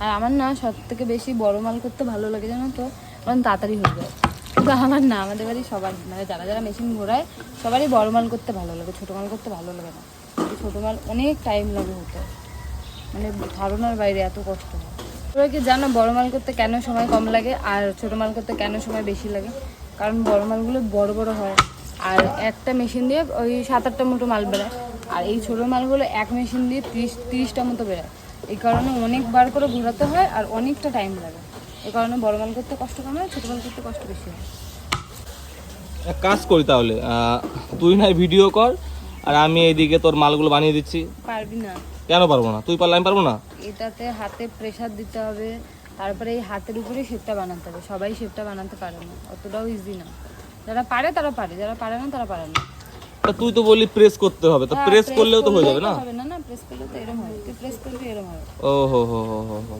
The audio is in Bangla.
আর আমার না সব থেকে বেশি বড় মাল করতে ভালো লাগে, জানো তো, কারণ তাড়াতাড়ি হয়ে যায়। কিন্তু আমার না, আমাদের বাড়ি সবার মানে যারা যারা মেশিন ঘোরায় সবারই বড় মাল করতে ভালো লাগে, ছোটো মাল করতে ভালো লাগে না। ছোটো মাল অনেক টাইম লাগে হতে, মানে ধারণার বাইরে এত কষ্ট হয়। তোমরা কি জানো বড় মাল করতে কেন সময় কম লাগে আর ছোটো মাল করতে কেন সময় বেশি লাগে? কারণ বড় মালগুলো বড় বড় হয়, আর একটা মেশিন দিয়ে ওই 7-8টা মতো মাল বেরোয়, আর এই ছোটো মালগুলো এক মেশিন দিয়ে 30-30টা মতো বেরোয়। এই কারণে অনেকবার করে ঘোরাতে হয় আর অনেকটা টাইম লাগে। এই কারণে বড় মাল করতে কষ্ট কম হয়, ছোটো মাল করতে কষ্ট বেশি হয়। এক কাজ করি তাহলে, তুই না ভিডিও কর আর আমি এইদিকে তোর মালগুলো বানিয়ে দিচ্ছি। পারবি না। কেন পারবো না? তুই পারলে আমি পারবো না? এটাতে হাতে প্রেসার দিতে হবে, তারপরে এই হাতের উপরে শেপটা বানাতে হবে। সবাই শেপটা বানাতে পারে না, অতটাও ইজি না। যারা পারে তারা পারে, যারা পারে না তারা পারে না। তা তুই তো বললি প্রেস করতে হবে, তো প্রেস করলেও তো হয়ে যাবে না? হবে না, না প্রেস করলে তো এরকম হয়, তুই প্রেস করলে এরকম হবে। ও হো হো হো হো।